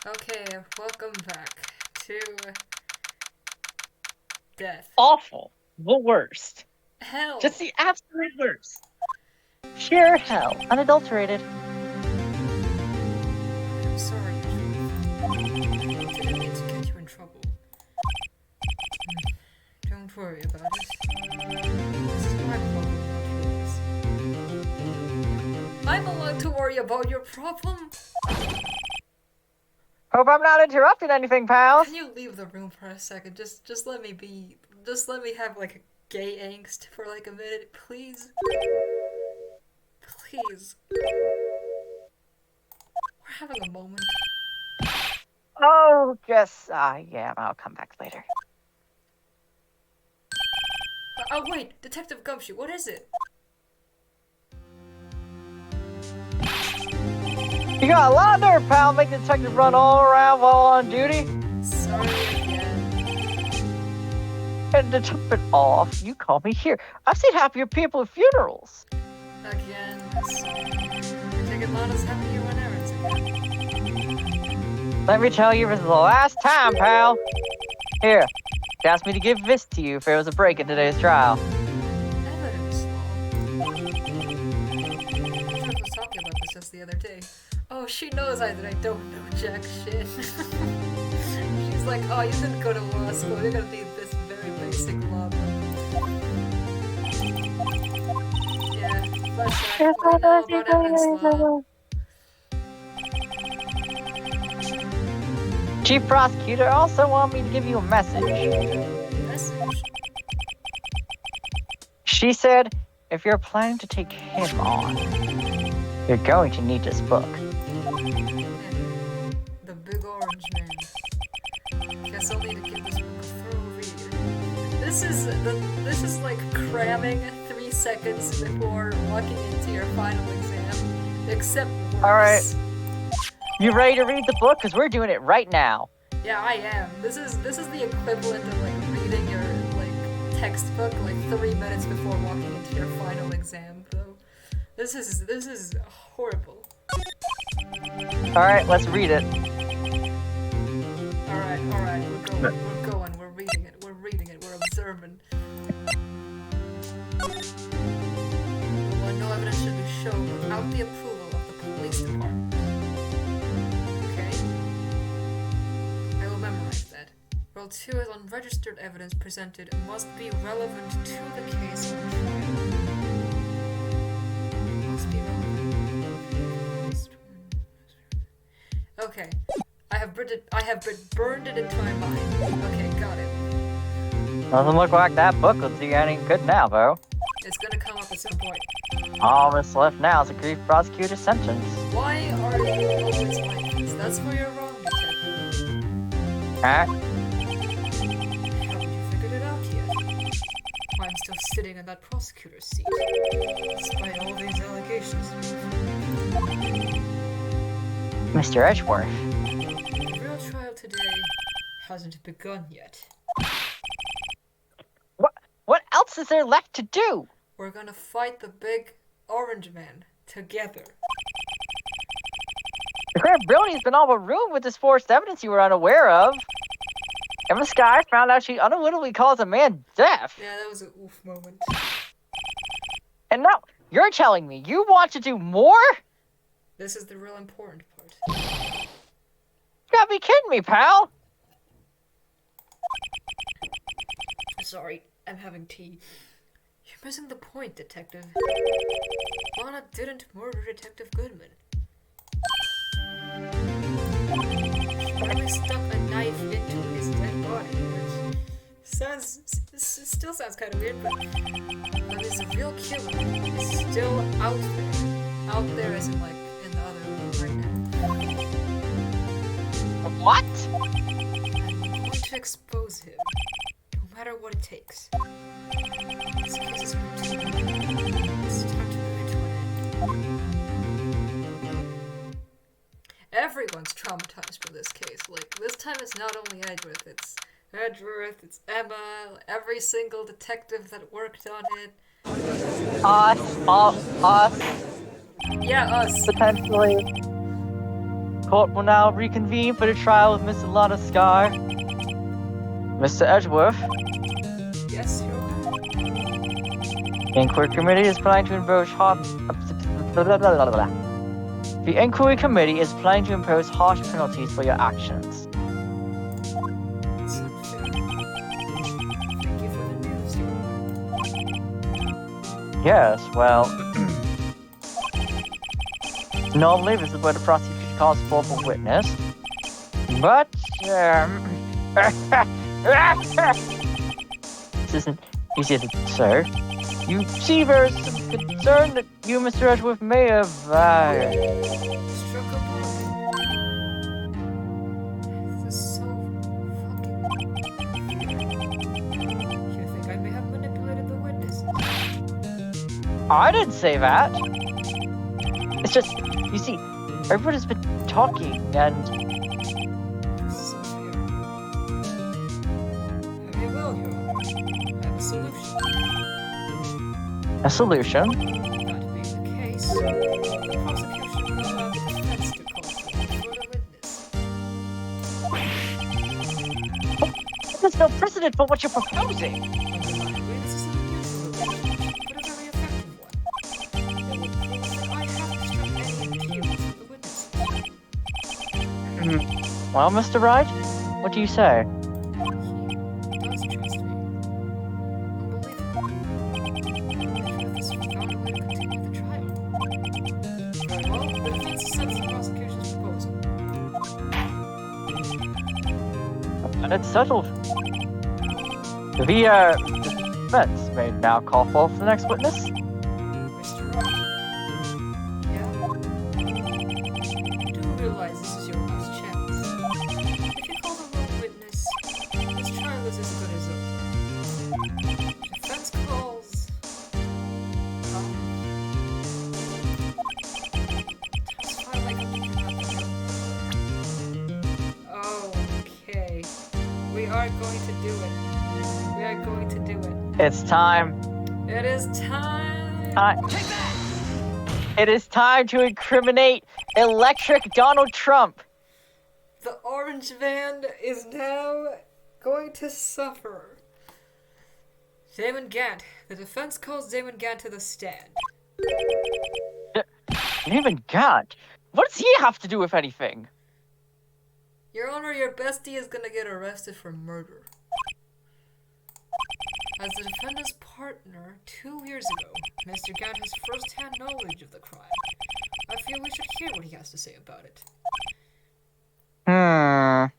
Okay, welcome back to death. Awful. The worst. Hell. Just the absolute worst. Sheer hell. Unadulterated. I'm sorry. Didn't mean to get you in trouble. Don't worry about it. This is my problem, not yours. I'm allowed to worry about your problem? Hope I'm not interrupting anything, pals. Can you leave the room for a second? Just let me be. Just let me have like a gay angst for like a minute, please. Please. We're having a moment. Oh, just, yeah, I'll come back later. Oh wait, Detective Gumshoe, what is it? You got a lot of nerve, pal. Make the detective run all around while on duty. Sorry again. And to top it off, you call me here. I've seen happier people at funerals. Again, sorry. I take it Lana's having you run errands again. Let me tell you, this is the last time, pal. Here, they asked me to give this to you if there was a break in today's trial. Evidence law. I was talking about this just the other day. Oh, she knows that I don't know jack shit. She's like, oh, you didn't go to law school, you're gonna need this very basic law book. Yeah, flashback, what I know about evidence law. Chief Prosecutor also wanted me to give you a message. Message? She said, if you're planning to take him on, you're going to need this book. The big orange man. Guess I'll need to give this book a thorough read. This is like cramming 3 seconds before walking into your final exam, except worse. Alright. You ready to read the book? Because we're doing it right now. Yeah, I am. This is the equivalent of like reading your like textbook like 3 minutes before walking into your final exam, though. This is horrible. Alright, let's read it. Alright, we're going, we're reading it, we're observing. Well, no evidence should be shown without the approval of the police department. Okay? I will memorize that. Rule 2 is unregistered evidence presented must be relevant to the case on trial. Must be relevant. Okay. I have burned it into my mind. Okay, got it. Doesn't look like that book will do you any good now, though. It's gonna come up at some point. All that's left now is a grief prosecutor's sentence. Why are you always like this? That's where you're wrong, detective. Huh? Haven't you figured it out yet? I'm still sitting in that prosecutor's seat, despite all these allegations. Mr. Edgeworth. The real trial today hasn't begun yet. What else is there left to do? We're gonna fight the big orange man together. The credibility's been all but ruined with this forced evidence you were unaware of. Emma Sky found out she unwittingly calls a man deaf. Yeah, that was an oof moment. And now, you're telling me you want to do more? This is the real important part. You gotta be kidding me, pal. Sorry, I'm having tea. You're missing the point, Detective. Lana didn't murder Detective Goodman. She only stuck a knife into his dead body, which still sounds kind of weird, but his real killer is still out there. Out there as in, like, in the other room right now. What? I'm going to expose him, no matter what it takes. This case is routine. It's time to bring it to an end. Everyone's traumatized from this case. Like, this time it's not only Edgeworth, it's Emma, every single detective that worked on it. Us. Yeah, us. Potentially. Court will now reconvene for the trial of Miss Alana Sky. Mr. Edgeworth, Yes, Your Honor. the inquiry committee is planning to impose The inquiry committee is planning to impose harsh penalties for your actions. It's unfair. Thank you for the news, Your Honor. Yes, well, normally this is where the prosecution calls forth a witness, but this isn't so. You see, there's some concern that you, Mr. Edgeworth, may have Struck a blow. This is so fucking. You think I may have manipulated the witness? I didn't say that. It's just, you see, everybody's been talking, and This is unfair. Very well, Your Honor. I have a solution. a solution. That being the case, the prosecution will allow the defense to call for a further witness. There's no precedent for what you're proposing. Undeniably, this is an unusual arrangement, but a very effective one. It would prove that I haven't struck any deals with the witnesses. Well, Mr. Wright, what do you say? He does trust me. Unbelievable. Edgeworth has found a way to continue the trial. Very well, the defense accepts the prosecution's proposal. And it's settled. The defense may now call forth the next witness. Mr. Wright. Yeah? You do realize this is your last chance. If you call the wrong witness, this trial is as good as over. Defense calls. Testify like a Okay. We are going to do it. We are going to do it. It's time. It is time. Take that! It is time to incriminate Electric Donald Trump. The orange van is now going to suffer. Damon Gant. The defense calls Damon Gant to the stand. Even God, what does he have to do with anything? Your Honor, your bestie is gonna get arrested for murder. As the defendant's partner 2 years ago, Mr. Gant has first-hand knowledge of the crime. I feel we should hear what he has to say about it. As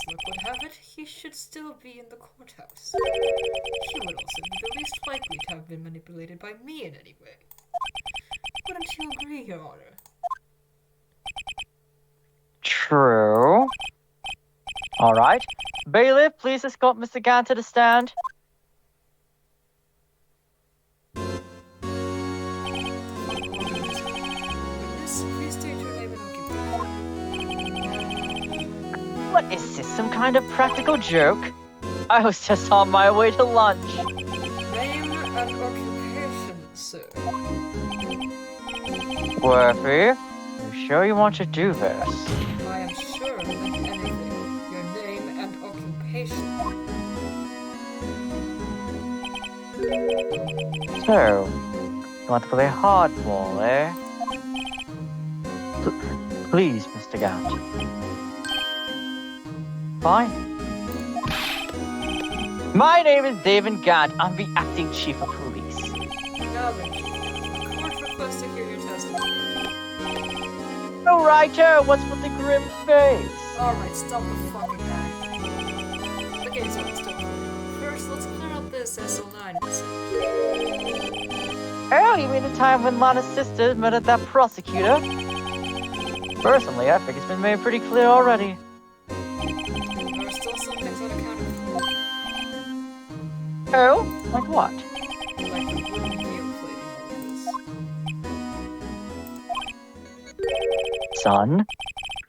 luck would have it, he should still be in the courthouse. He would also be the least likely to have been manipulated by me in any way. Wouldn't you agree, Your Honor? True. All right. Bailiff, please escort Mr. Gant to the stand. Witness, please state your name and occupation. What is this, some kind of practical joke? I was just on my way to lunch. Name and occupation, sir. Worthy, you sure you want to do this? I am sure that anything. Your name and occupation. So, you want to play hardball, eh? Please, Mr. Gant. Fine. My name is David Gant. I'm the acting chief of police. Now then, the court requests to hear your testimony. Oh, righto, what's with the grim face? Alright, stop the fucking guy. The game's almost over. First, let's clear up this SO9 message. Oh, you mean the time when Lana's sister murdered that prosecutor? Personally, I think it's been made pretty clear already. There are still some things unaccounted for. Oh? Like what? Like the wooden game played in all of this. Son,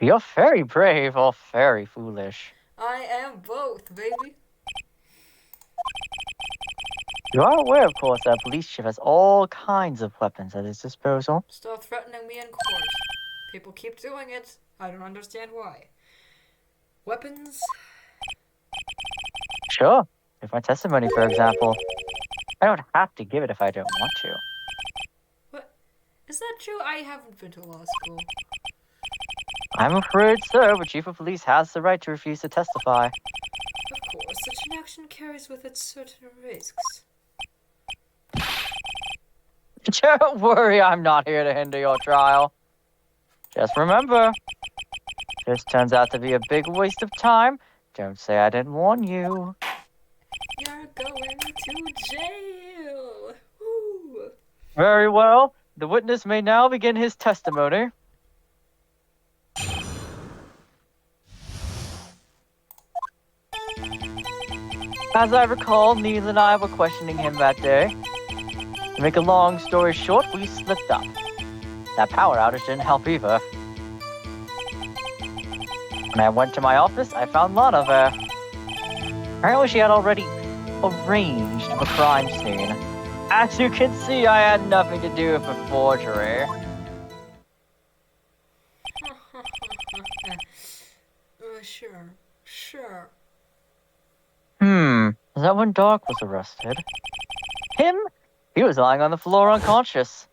you're very brave or very foolish. I am both, baby. You are aware, of course, that a police chief has all kinds of weapons at his disposal. Stop threatening me in court. People keep doing it. I don't understand why. Weapons? Sure. If my testimony, for example. I don't have to give it if I don't want to. What? Is that true? I haven't been to law school. I'm afraid so, but Chief of Police has the right to refuse to testify. Of course, such an action carries with it certain risks. Don't worry, I'm not here to hinder your trial. Just remember, if this turns out to be a big waste of time, don't say I didn't warn you. You're going to jail! Woo! Very well. The witness may now begin his testimony. As I recall, Neil and I were questioning him that day. To make a long story short, we slipped up. That power outage didn't help either. When I went to my office, I found Lana there. Apparently she had already arranged a crime scene. As you can see, I had nothing to do with the forgery. Sure. Is that when Doc was arrested? Him? He was lying on the floor unconscious.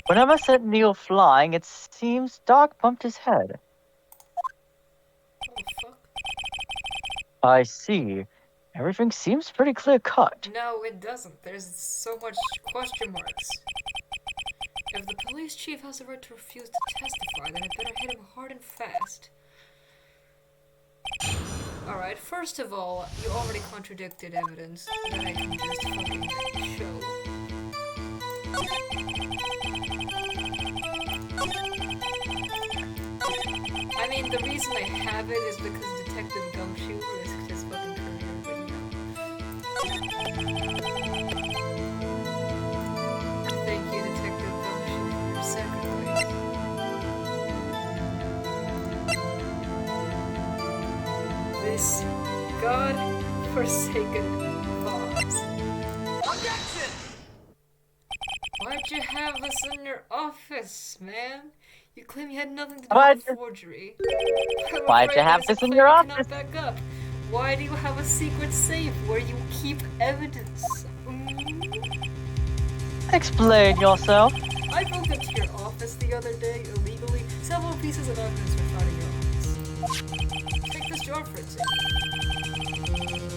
When Emma sent Neil flying, it seems Doc bumped his head. Oh, fuck. I see. Everything seems pretty clear-cut. No, it doesn't. There's so much question marks. If the police chief has the right to refuse to testify, then I better hit him hard and fast. Alright, first of all, you already contradicted evidence that I can just fucking show. I mean, the reason I have it is because Detective Gumshoe risked his fucking career, but you know. Thank you, Detective Gumshoe, for your sacrifice. This God-forsaken boss. Objection! Why'd you have this in your office, man? You claim you had nothing to do Why'd with the you- forgery. Why'd you have this in your office? office? Back up. Why do you have a secret safe where you keep evidence? Explain yourself. I broke into your office the other day illegally. Several pieces of evidence were found in your office. Take this jar, for example.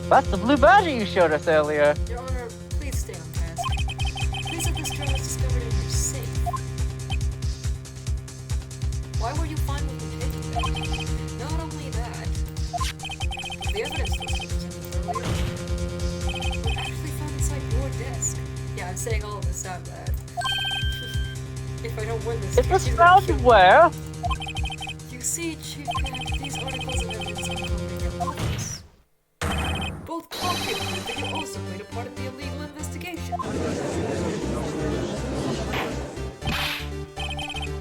That's the blue badge you showed us earlier. Your Honor, please stay on task. Please have this jar was discovered in your safe. Why were you fine with me taking it? Not only that, the evidence that was presented earlier was actually found inside your desk. Yeah, I'm saying all of this out loud. If I don't win this It case, was you're gonna found kill me. where? You see, Chief Pat, these articles of evidence uncovered in your office. Both clearly prove that you also played a part in the illegal investigation.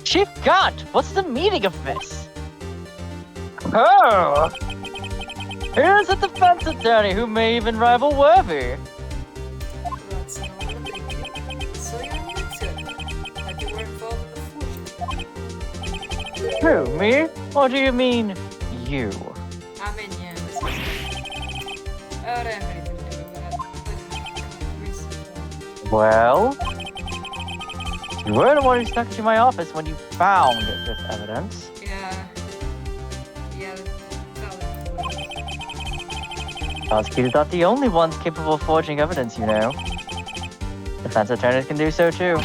Chief Gant, what's the meaning of this? Oh! Here's a defense attorney who may even rival Worthy. That's an honor, thank you. So you're new to it, like you were involved in the forgery. Who, me? Or do you mean you? I mean, yeah, this is... I don't have anything to do with that. Well, you were the one who snuck into my office when you found this evidence. Yeah, valid. Prosecutors aren't the only ones capable of forging evidence, you know. Defense attorneys can do so too.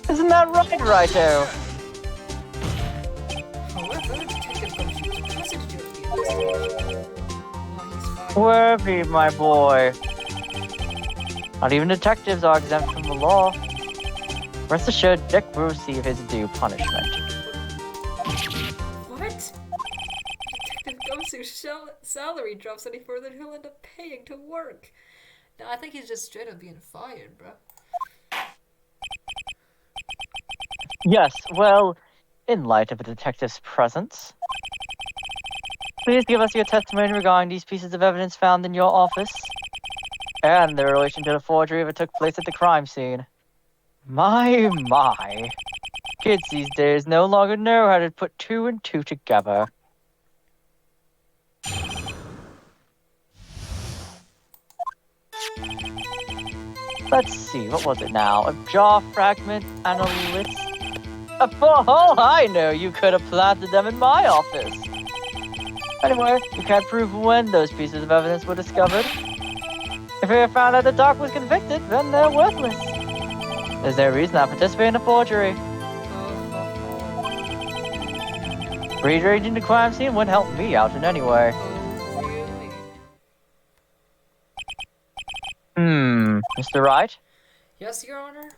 Isn't that right, Raito? However, Detective Gumshoe was present during the investigation. Oh, he's fine. Worthy, my boy. Not even detectives are exempt from the law. Rest assured, Dick will receive his due punishment. What? Detective Gumshoe's salary drops any further than he'll end up paying to work. No, I think he's just straight up being fired, bro. Yes, well, in light of a detective's presence, please give us your testimony regarding these pieces of evidence found in your office. and the relation to the forgery that took place at the crime scene. My. Kids these days no longer know how to put two and two together. Let's see, what was it now? A jaw fragment and a list? For all I know, you could have planted them in my office. Anyway, you can't prove when those pieces of evidence were discovered. If we had found out the doc was convicted, then they're worthless. There's no reason I participate in a forgery. Rearranging the crime scene wouldn't help me out in any way. Oh, really? Mr. Wright? Yes, Your Honor?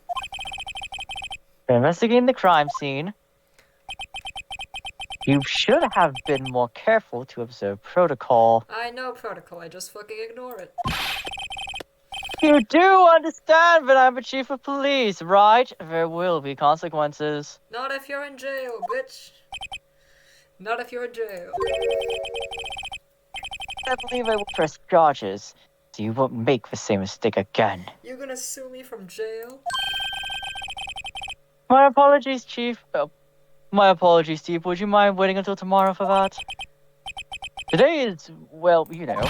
For investigating the crime scene, you should have been more careful to observe protocol. I know protocol, I just fucking ignore it. You do understand that I'm a chief of police, right? There will be consequences. Not if you're in jail, bitch. Not if you're in jail. I believe I will press charges, so you won't make the same mistake again. You gonna sue me from jail? My apologies, Chief. My apologies, Steve. Would you mind waiting until tomorrow for that? Today is, well, you know.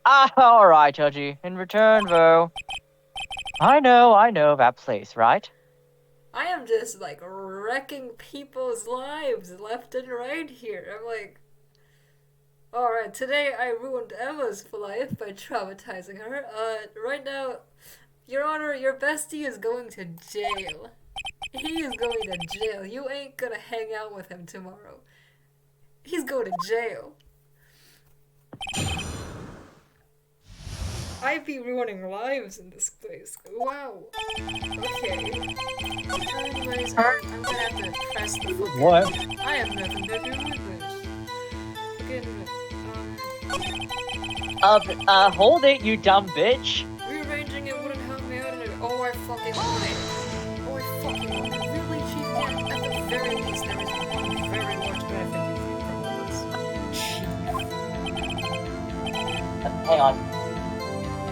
Alright, Judgy. In return, though. I know that place, right? I am just, like, wrecking people's lives left and right here. I'm like, alright, today I ruined Emma's life by traumatizing her. Right now, Your Honor, your bestie is going to jail. He is going to jail. You ain't gonna hang out with him tomorrow. He's going to jail. I be ruining lives in this place. Wow. Okay. Anyways, I'm gonna have to press the fucking... What? I have nothing to do with this. Hold it, you dumb bitch. Rearranging it wouldn't help me out in it. Oh, I fucking want it. Oh, I fucking want it. Really, Chief? Yeah, at the very least, there is one very large benefit you can from all this. Chief. Hang on.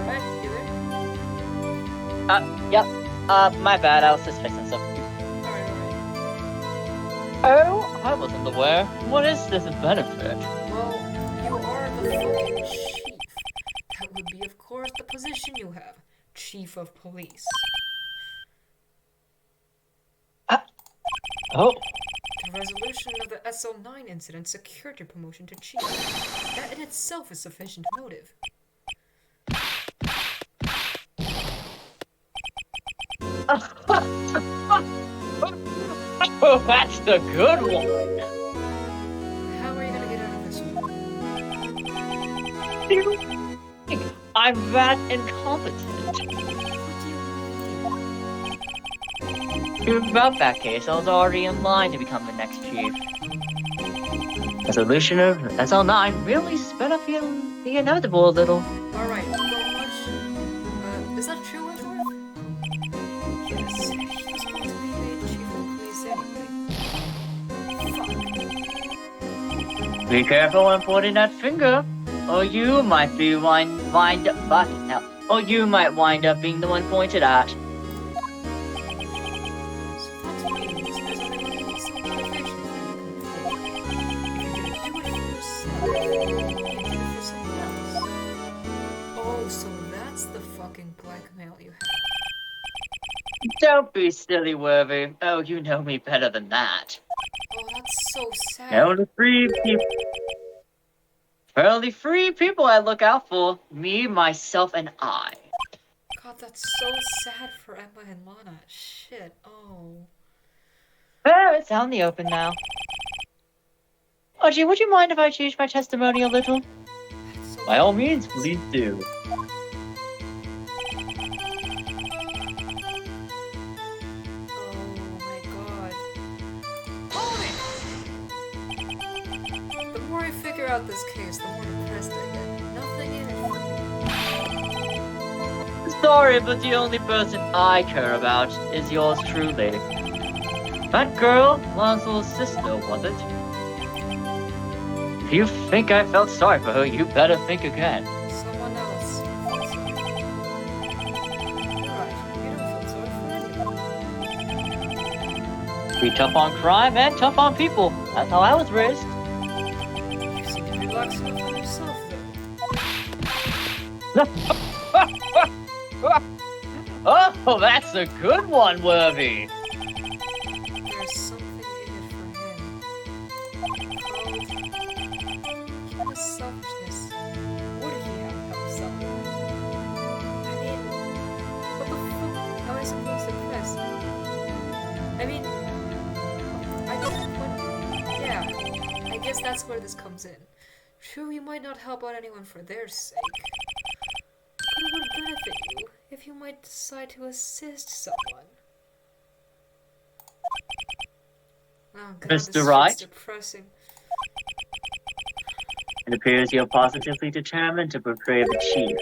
Alright, you there? Yep. My bad, I was just fixing something. Alright. Oh, I wasn't aware. What is this benefit? Well, you are the fucking chief. That would be, of course, the position you have. Chief of Police. Oh. The resolution of the SL9 incident secured your promotion to chief. That in itself is sufficient motive. Oh, that's the good one. How are you gonna get out of this one? I'm that incompetent. What do you mean? About that case, I was already in line to become the next chief. The solution of SL9 really sped up the inevitable a little. Alright, so much. Is that true, Edward? Yes, he was going to be made chief of police anyway. Be careful when pointing that finger, or you might wind up being the one pointed at. So that means there's only some motivation for you to do it for yourself. You do it for someone else. Oh, so that's the fucking blackmail you have. Don't be silly, Worthy. Oh, you know me better than that. Oh, that's so sad. Only three people I look out for. Me, myself, and I. God, that's so sad for Emma and Lana. Shit, oh. Oh, it's out in the open now. Audrey, would you mind if I change my testimony a little? That's so By all means, please do. Oh my god. The more I figure out this case, the more depressed I get. Nothing in it for me. Sorry, but the only person I care about is yours truly. That girl, Lonzo's sister, was it? If you think I felt sorry for her, you better think again. Someone else. Be tough on crime and tough on people. That's how I was raised. You seem to relax enough on yourself, though. Oh, that's a good one, Worthy. There's something in it for him. Called human selfishness. Would he have helped someone? I mean, what the fuck am I supposed to press? I mean, I guess that's where this comes in. True, you might not help out anyone for their sake, but it would benefit you if you might decide to assist someone. Oh god, this Mr. shit's Wright? depressing. It appears you're positively determined to portray the chief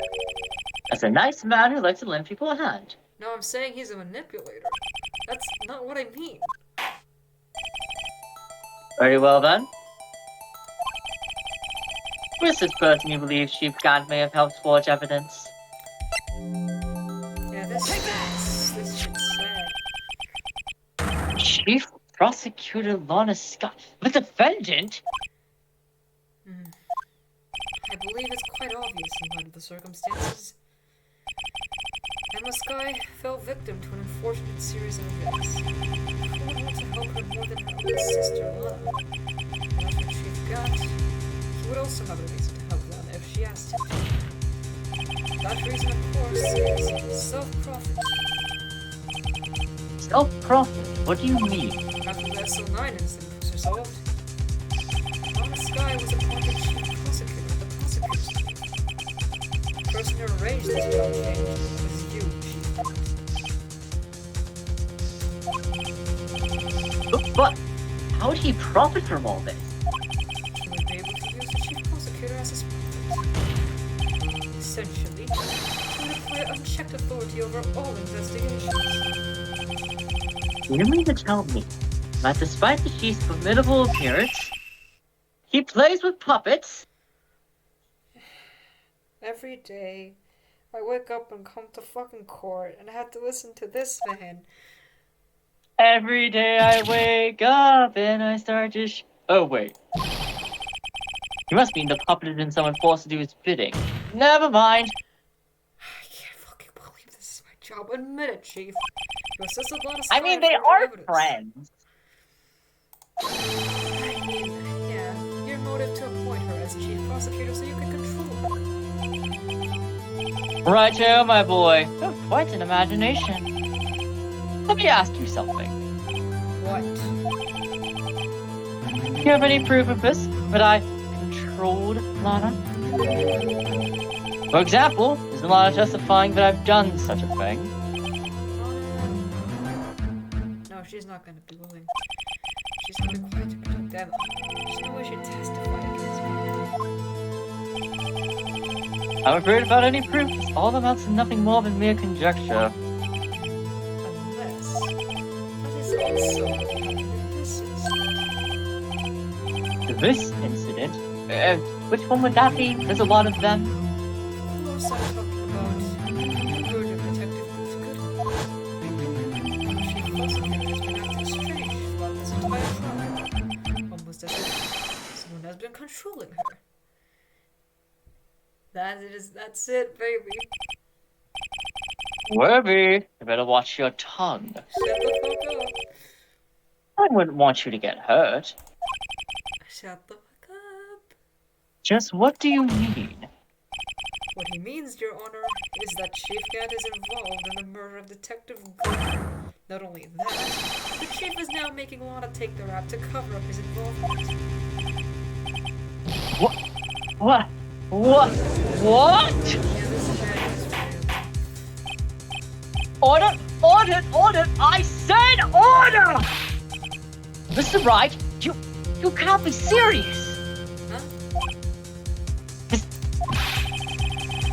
as a nice man who likes to lend people a hand. No, I'm saying he's a manipulator. That's not what I mean. Very well then. Who is this person you believe Chief Gant may have helped forge evidence? Yeah, this shit's sad. Chief Prosecutor Lana Scott, the defendant? I believe it's quite obvious in light of the circumstances. Emma Skye fell victim to an unfortunate series of events. Who would want to help her more than her own sister, Lana? As for Chief Gant, he would also have a reason to help Lana if she asked him to. That reason, of course, is self-profit. Self-profit? What do you mean? After the SO9 incident was resolved, Lana Skye was appointed Chief Prosecutor of the Prosecutor's Team. The person who arranged this job change was you, Chief Gant. But how would he profit from all this? He would be able to use the Chief Prosecutor as his puppet. Essentially, he would apply unchecked authority over all investigations. You mean to tell me that despite the chief's formidable appearance, he plays with puppets? Every day, I wake up and come to fucking court and have to listen to this man. Every day I wake up and I start to oh wait. You must mean the puppet is in someone forced to do his bidding. Never mind. I can't fucking believe this is my job. Admit it, Chief. You assisted a lot of I mean, they are friends. I mean, yeah, your motive to appoint her as Chief Prosecutor so you can control her. Righto, my boy. You have quite an imagination. Let me ask you something. What? Do you have any proof of this? That I controlled Lana? For example, is Lana justifying that I've done such a thing? No, she's not gonna be willing. She's gonna be quiet to protect Emma. There's no way she'd testify against me. I'm afraid about any proof. All amounts to nothing more than mere conjecture. Unless... That is also what happened in this incident. This incident? Which one would that be? There's a lot of them. Of course I'm talking about murder detective Chief Prosecutor has been acting strange throughout this entire trial. Almost as if someone has been controlling her. That's it, baby. Worthy, you better watch your tongue. Shut the fuck up. I wouldn't want you to get hurt. Shut the fuck up. Just what do you mean? What he means, Your Honor, is that Chief Gant is involved in the murder of Detective Good. Not only that, the Chief is now making Lana take the rap to cover up his involvement. What? Yeah, this is bad news for you. Order! I said order! Mr. Wright, you can't be serious. Huh?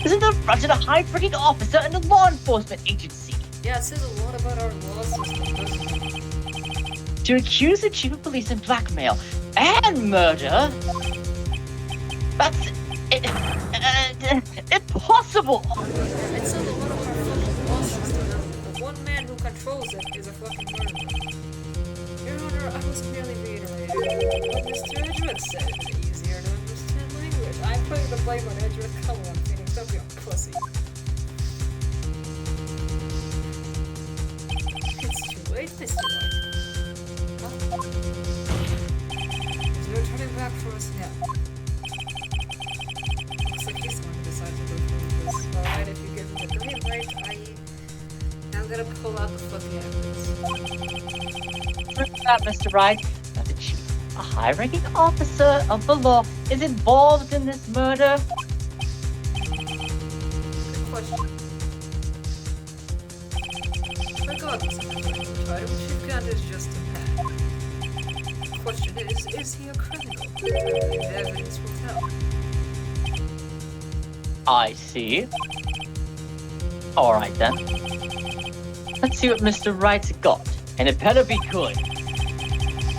Isn't the front of a high-ranking officer in a law enforcement agency? Yeah, it says a lot about our law system, doesn't it? To accuse the chief of police of blackmail and murder? That's impossible! It says a lot about our fucking law system. The one man who controls it is a fucking murderer. You're Edgeworth said it would be easier to understand language. I'm putting the blame on Edgeworth. Come on, Phoenix, don't be a pussy. It's too late, Mr. White. Huh? There's no turning back for us now. Looks like he's the one who decided to go through with this. Alright, if you give me the green light, I'm gonna pull out the fucking evidence. Remember that, Mr. Wright. Now the chief, a high-ranking officer of the law, is involved in this murder. Good question. Regardless of the title, Chief Gant is just a man. The question is he a criminal? The evidence will tell. I see. Alright then. Let's see what Mr. Wright's got. And it better be good.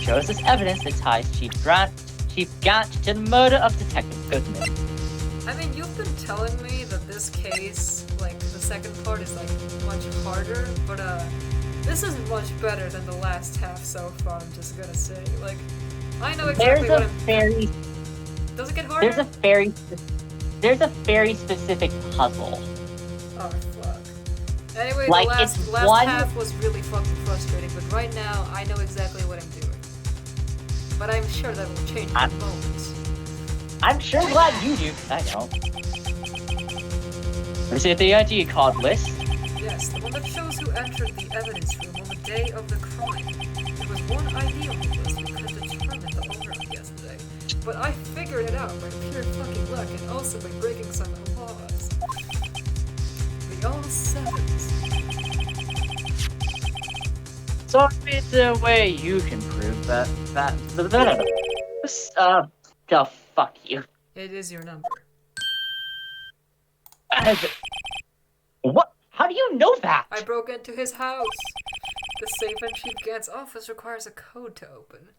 Shows us evidence that ties Chief Gant to the murder of Detective Goodman. I mean, you've been telling me that this case, like, the second part is, like, much harder, but, this is much better than the last half so far, I'm just gonna say. Like, I know exactly what I'm... Does it get harder? There's a very specific puzzle. Oh, fuck. Anyway, like, the last half was really fucking frustrating, but right now, I know exactly what I'm doing. But I'm sure that will change in moments. I'm sure glad you do, 'cause I know. Is it the ID card list? Yes, the one that shows who entered the evidence room on the day of the crime. There was one ID on the list we could have determined the owner of yesterday. But I figured it out by pure fucking luck and also by breaking some laws. The all sevens. So it's a way you can prove that. Oh, fuck you. It is your number. What? How do you know that? I broke into his house. The safe in Chief Gant's office requires a code to open.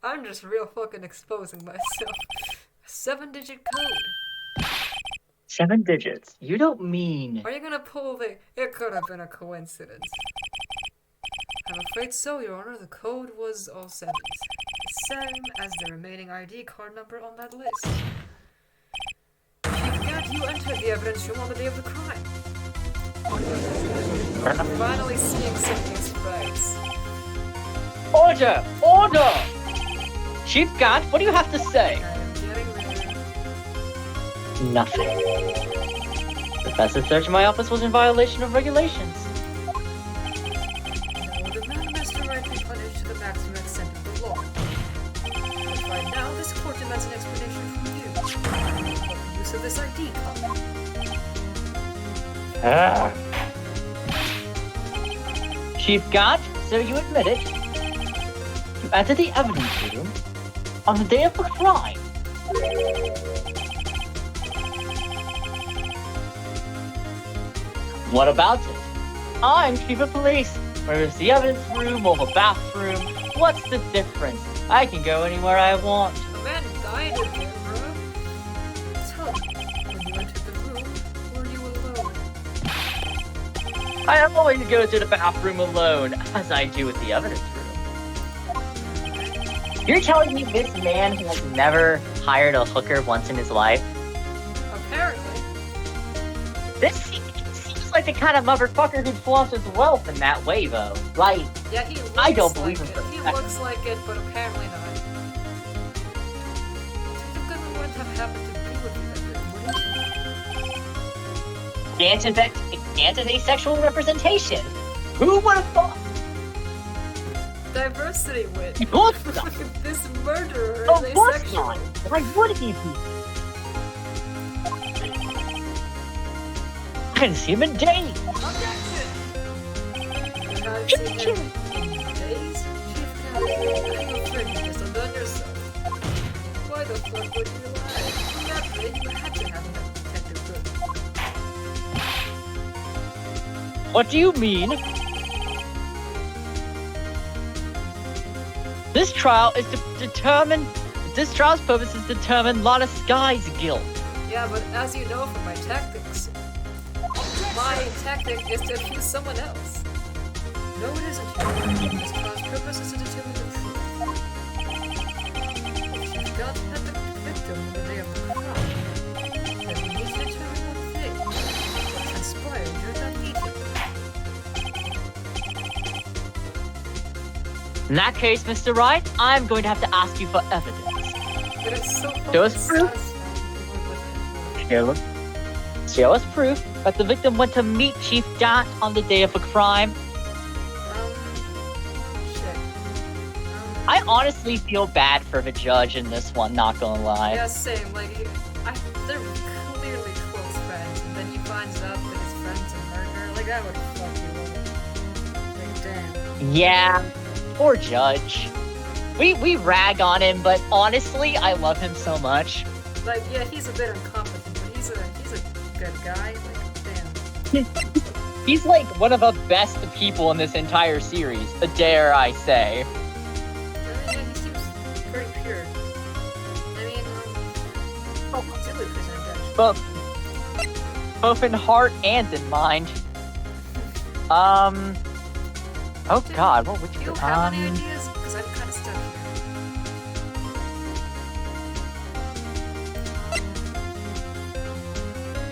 I'm just real fucking exposing myself. A 7-digit code. 7 digits. You don't mean... Are you gonna pull the... It could have been a coincidence. I'm afraid so, Your Honor. The code was all sevens. The same as the remaining ID card number on that list. Chief Gant, you entered the evidence room on the day of the crime. I'm finally seeing Cynthia's face. Order! Order! Chief Gant, what do you have to say? I am getting there. Nothing. The passive search in my office was in violation of regulations. No, the man Mr. Wright be punished to the maximum extent of the law. But right now, this court demands an explanation from you. What the use of this ID card? Chief Gant, so you admit it? You entered the evidence room on the day of the crime. What about it? I'm chief of police. Whether it's the evidence room or the bathroom, what's the difference? I can go anywhere I want. The man died in there, bro. Tell me, when you entered the room, were you alone? I always go to the bathroom alone, as I do with the evidence room. You're telling me this man has never hired a hooker once in his life? Apparently. This seems like the kind of motherfucker who flaunts his wealth in that way, though. Like, Yeah, he looks I don't like believe it. him. He looks like it, but apparently not. Detective Goodman wouldn't have happened to be with you that day, would he? Gant is asexual representation. Who would have thought? Diversity wit. Of course not. This murderer Of is course asexual. not. Why would he be? I didn't see him in days. Objection! You haven't seen him in days? Chief Gant, I'm afraid you just undone yourself. Why the fuck would you lie? Naturally, you had to have met Detective Goodman. What do you mean? This trial is to determine. This trial's purpose is to determine Lana Sky's guilt. Yeah, but as you know from my tactics, my tactic is to accuse someone else. No, it isn't. This trial's purpose is to determine the truth. failed to pet the victim on the day of the crime. That we need to determine what transpired during that meeting. In that case, Mr. Wright, I'm going to have to ask you for evidence. But it's so Those fucking proof? satisfying. Show us proof that the victim went to meet Chief Dat on the day of the crime. Shit. I honestly feel bad for the judge in this one, not gonna lie. Yeah, same. Like, they're clearly close friends, and then he finds out that his friend's a murderer. Like, that would fuck you up. Like, damn. Yeah, poor judge. We rag on him, but honestly, I love him so much. Like, yeah, he's a bit incompetent, but he's a good guy. Like, damn. He's like one of the best people in this entire series, dare I say. I mean, yeah, he seems pretty pure. I mean, silly prison judge. Both in heart and in mind. Oh god, what would Do you you have any ideas? Because I'm kind of stuck here.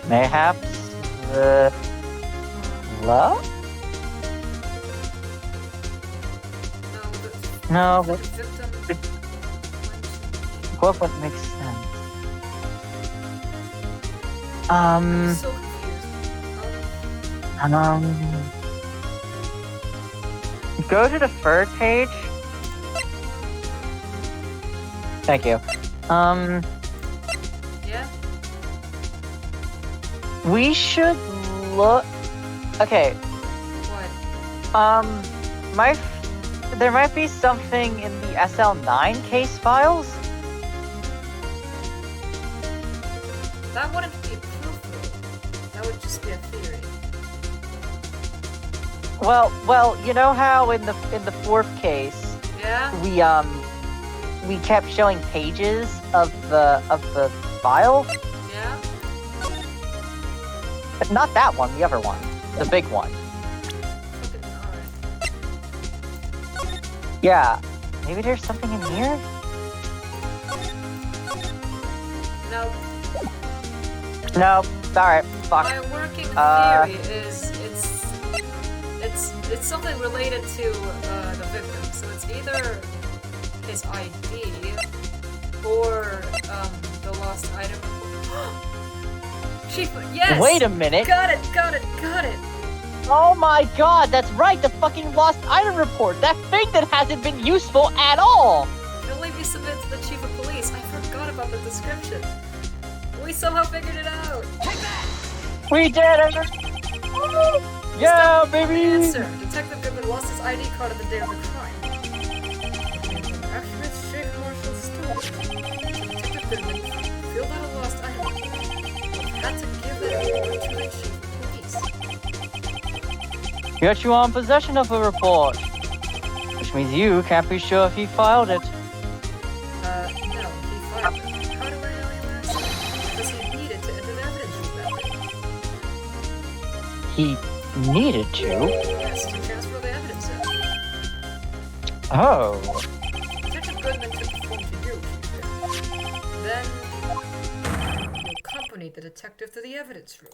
Mayhaps the love? No, The but victim. what would make sense? I'm so confused. Go to the third page. Thank you. Yeah? We should look. Okay. What? There might be something in the SL9 case files. That wouldn't be proof, though. That would just be a theory. Well, you know how in the fourth case Yeah? we kept showing pages of the file, Yeah? but not that one, the other one, the big one. Fucking alright. Yeah, maybe there's something in here. Now, No, alright, fuck. my working theory is it's something related to the victim. So it's either his ID or the lost item. Chief, yes. Wait a minute. Got it. Oh my god, that's right, the fucking lost item report. That thing that hasn't been useful at all. It'll only be submitted to the chief of police. I forgot about the description. We somehow figured it out. We did it. Yeah, baby. Answer. Detective Goodman lost his ID card on the day of the crime. Accurate Shake Marshall story. Detective Goodman filled out a lost item. Had to give that report to the chief of police. Yet you are in possession of a report, which means you can't be sure if he filed it. No, he filed it. How do I know he was? Because he needed to enter the evidence room that day. He needed to? Yes, to transfer the evidence in. Oh. Detective Goodman took the form to you, Chief. Then, you accompanied the detective to the evidence room.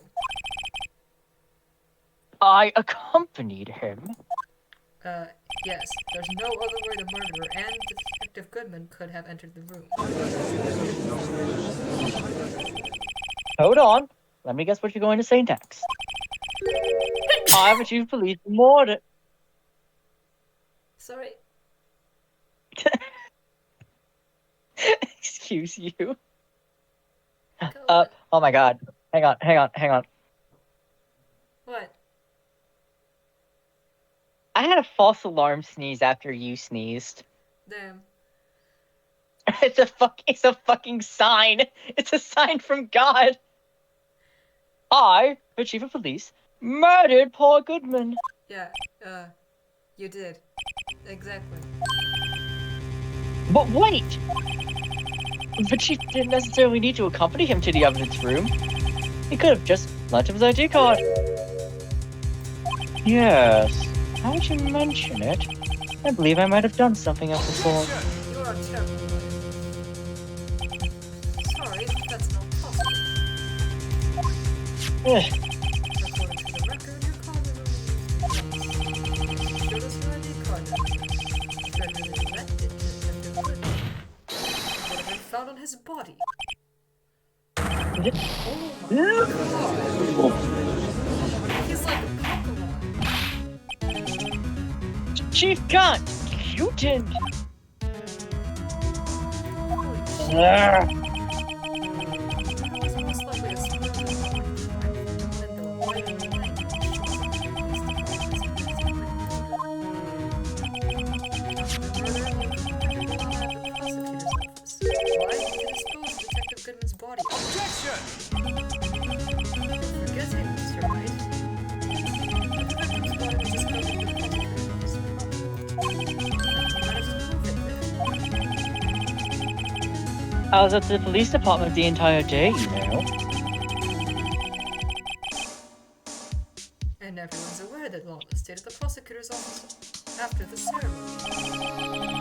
I accompanied him. Yes. There's no other way the murderer and Detective Goodman could have entered the room. Hold on. Let me guess what you're going to say next. I, the chief of police, moored it. Sorry. Excuse you. Go. Oh my god. Hang on. What? I had a false alarm sneeze after you sneezed. Damn. It's a fucking sign. It's a sign from God. I, the chief of police, murdered Paul Goodman. Yeah, you did. Exactly. But wait! The chief didn't necessarily need to accompany him to the evidence room. He could have just lent him his ID card. Yes. Now that you mention it, I believe I might have done something else before. You are terrible. Ugh. According to the record, your car was showed us where the car generally elected to the would have been found on his body. Oh my god. He's like a Pokemon. Chief Gun! Mutant! Holy shit. Ugh. That was most likely a spur of the moment when the white and white Detective Goodman's body. Objection! Forgetting, Mr. Wright. The victim's body was discovered in the prosecutor's office. Managed to move it there. I was at the police department the entire day, you know. And everyone's aware that Lana stayed at the prosecutor's office after the ceremony.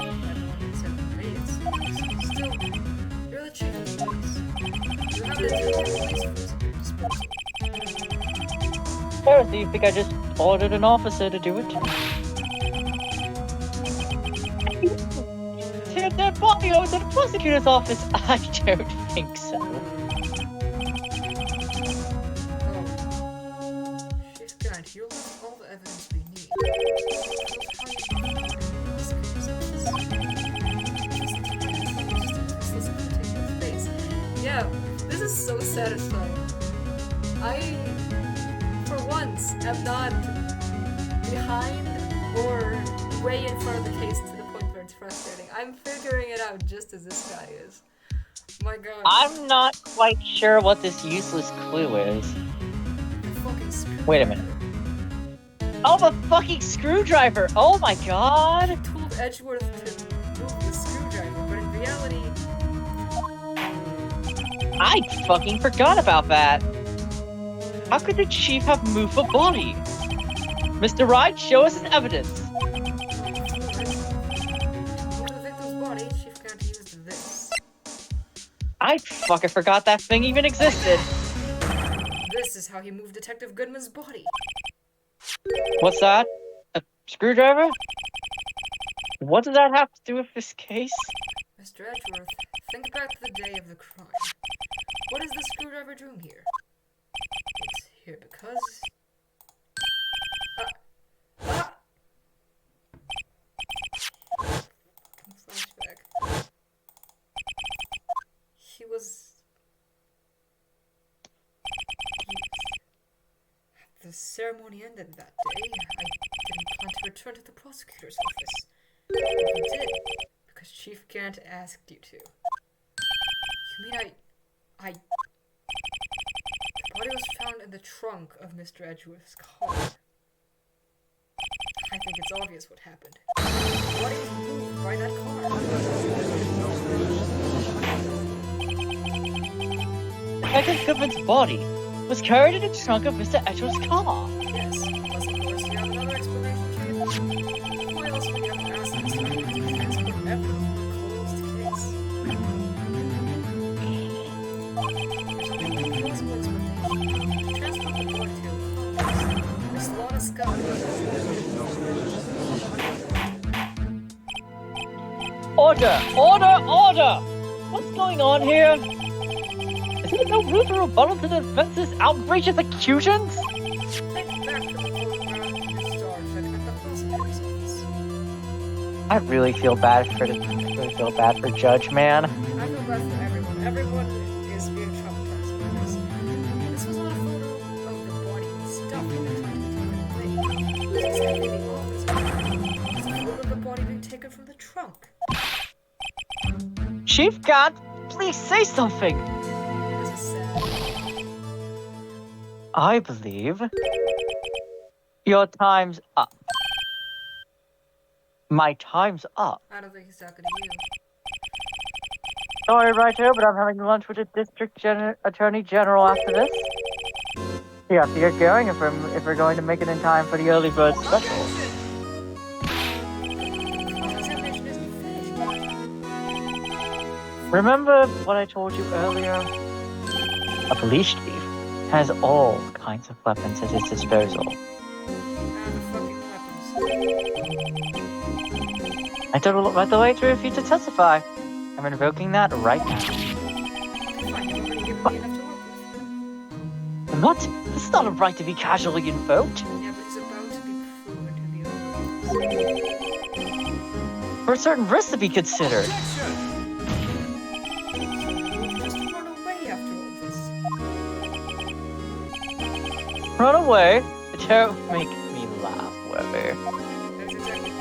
Everyone in certain ways. Still, you're the chief of police. You have to do with police force at your disposal. Or do you think I just ordered an officer to do it? Take that body over to the prosecutor's office? I don't think so. Oh. Chief Grant, you'll have all the evidence we need. Yeah, this is so satisfying. I, for once, am not behind or way in front of the case to the point where it's frustrating. I'm figuring it out just as this guy is. My god. I'm not quite sure what this useless clue is. The fucking Wait a minute. Oh, the fucking screwdriver! Oh my god! I told Edgeworth to move the screwdriver, but in reality, I fucking forgot about that. How could the chief have moved a body? Mr. Wright, show us his evidence. to move the victim's body, Chief Grant used this. I fucking forgot that thing even existed. This is how he moved Detective Goodman's body. What's that? A screwdriver? What does that have to do with this case? Mr. Edgeworth, think back to the day of the crime. What is the screwdriver doing here? It's here because... Flashback. He was... The ceremony ended that day. I didn't plan to return to the prosecutor's office. But you did, because Chief Gant asked you to. You mean I... The body was found in the trunk of Mr. Edgeworth's car. I think it's obvious what happened. The body was moved by that car. Detective Goodman's body was carried in the trunk of Mr. Edgeworth's car. Yes, unless of course you have another explanation, Chief. Why else would you have to ask Mr. Edgeworth to transport evidence from a closed case? There's only one plausible explanation. Transport the body to your accomplice, Miss Lana Scott. Order! Order! Order! What's going on here? Is there no room for rebuttal to the defense's outrageous accusations? Think back to the photograph you started at the prosecutor's office. I really feel bad for Judge Man. I feel bad for everyone. Everyone is being traumatized by this. This was not a photo of the body and stuff in the trunk. This is completely opposite. It's a photo of the body being taken from the trunk. Chief Gant, please say something. This is sad. I believe your time's up. My time's up. I don't think he's talking to you. Sorry, Writer, but I'm having lunch with the Attorney General after this. Yeah, so you're going if we're going to make it in time for the early bird special. Cross-examination isn't finished. Remember what I told you earlier? A police chief has all kinds of weapons at his disposal. The fucking weapons. I told by the way to refuse to testify. I'm invoking that right now. Fine, you've already given me enough to work with. What? This is not a right to be casually invoked. Yeah, but it's about to be proven to be overused. For a certain risk to be considered. Objection! Just run away after all this. Run away? Don't make me laugh, Webber. That's exactly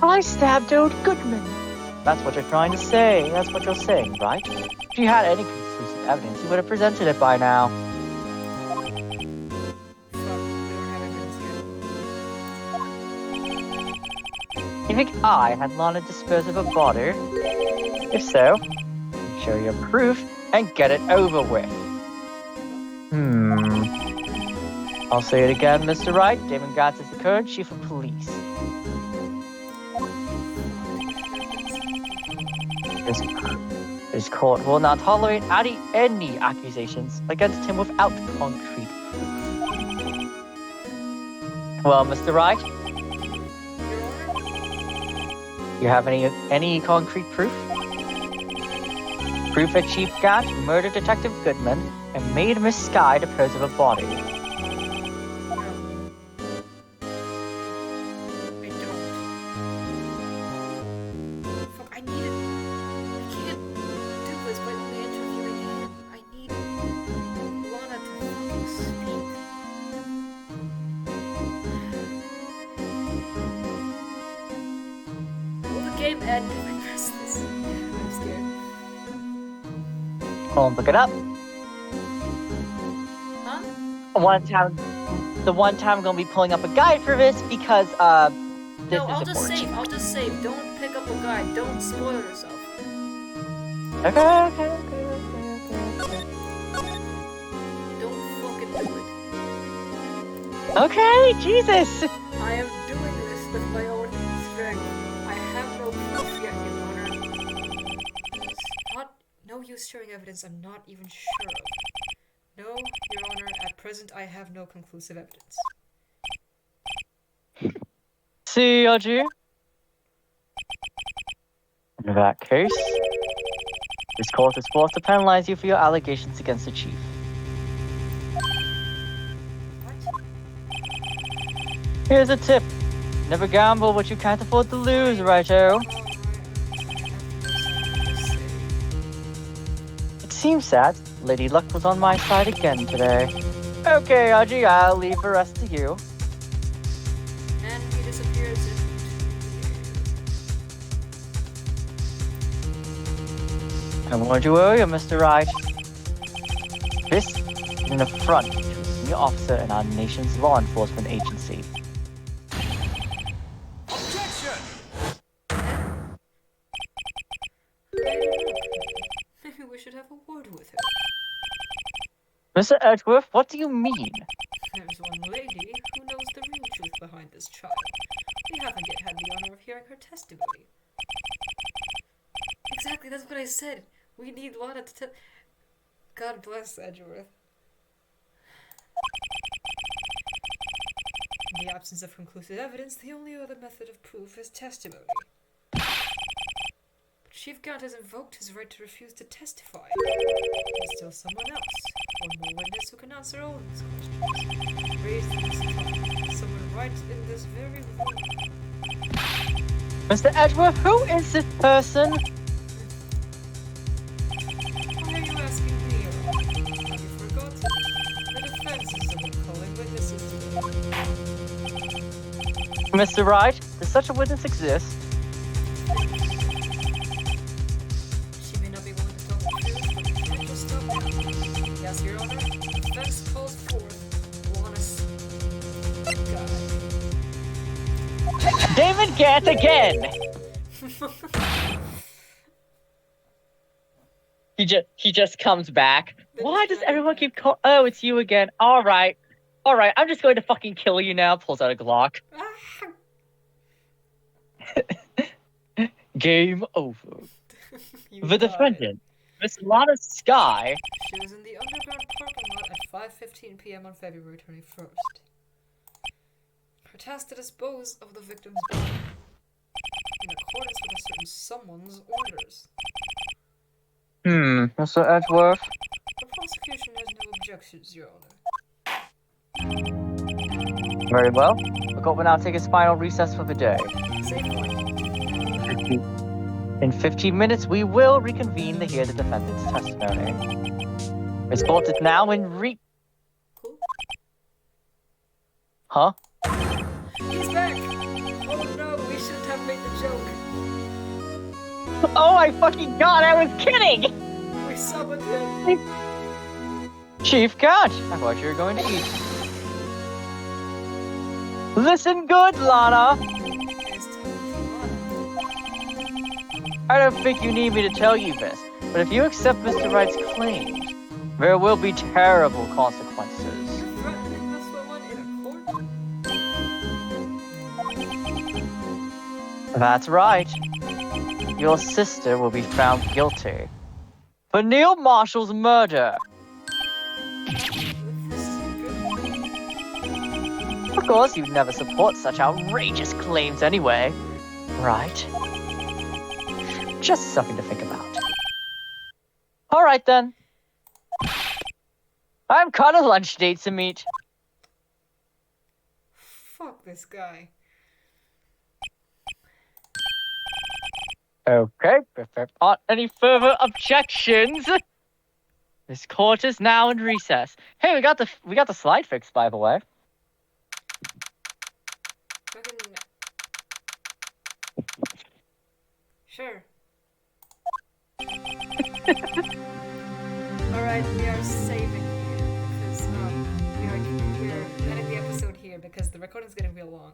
I stabbed old Goodman. That's what you're trying to say. That's what you're saying, right? If you had any conclusive evidence, you would have presented it by now. fuck, we don't have evidence yet. You think I had Lana dispose of a body? If so, show your proof and get it over with. I'll say it again, Mr. Wright. Damon Gatz is the current chief of police. This court will not tolerate any accusations against him without concrete proof. Well, Mr. Wright, you have any concrete proof? Proof that Chief Gatz murdered Detective Goodman and made Miss Sky dispose of a body. I don't. Fuck, I need it. I can't do this by only interviewing him. I need Lana to fucking speak. Will the game end if I press this? I'm scared. I'll look it up. Huh? The one time I'm gonna be pulling up a guide for this because this No, is I'll just important. save. I'll just save. Don't pick up a guide. Don't spoil yourself. Okay. Don't fucking do it. Okay, Jesus. I am doing this with my own strength. I have no proof yet, Your Honor. It's not no use sharing evidence I'm not even sure of. No, Your Honor, at present I have no conclusive evidence. See, Audrey? In that case, this court is forced to penalize you for your allegations against the chief. What? Here's a tip. Never gamble what you can't afford to lose, righto? It seems that Lady Luck was on my side again today. Okay, Audrey, I'll leave the rest to you. And he disappears into I warned you earlier, Mr. Wright. This is an affront to a senior officer in our nation's law enforcement agency. Objection! Maybe we should have a word with her. Mr. Edgeworth, what do you mean? There's one lady who knows the real truth behind this trial. We haven't yet had the honor of hearing her testimony. Exactly, that's what I said. We need Lana to God bless Edgeworth. In the absence of conclusive evidence, the only other method of proof is testimony. But Chief Gant has invoked his right to refuse to testify. There's still someone else, one more witness who can answer all these questions. Raised in this time, someone right in this very room. Mr. Edgeworth, who is this person? Why are you asking me? Have you forgotten? The defense is someone calling witnesses today. Mr. Wright, does such a witness exist? She may not be willing to tell the truth, but you can't just stop now. Yes, Your Honor. The defense calls forth Lana's guy. David Gant again! He just comes back. Why does everyone keep calling? Oh, it's you again. All right, I'm just going to fucking kill you now. Pulls out a Glock. Game over. You The died. defendant Miss Lana Sky? She was in the underground parking lot at 5:15 p.m. on February 21st. Her task to dispose of the victim's body in accordance with a certain someone's orders. Mr. Edgeworth? The prosecution has no objections, Your Honor. Very well. The court will now take its final recess for the day. Same point. In 15 minutes, we will reconvene to hear the defendant's testimony. Miss Court is now in Who? Huh? He's back! Oh no, we shouldn't have made the joke. Oh my fucking god, I was kidding! We summoned him. Chief Cat, I thought you were going to eat. Listen good, Lana! It's time for Lana. I don't think you need me to tell you this, but if you accept Mr. Wright's claims, there will be terrible consequences. You're threatening this woman in a court? That's right. Your sister will be found guilty for Neil Marshall's murder. This is good. Of course, you'd never support such outrageous claims anyway, right? Just something to think about. Alright then. I've got a lunch date to meet. Fuck this guy. Okay, if there aren't any further objections, this court is now in recess. Hey, we got the slide fixed, by the way. Fucking... Sure. Alright, we are saving here because we are ending the episode here because the recording's getting real long.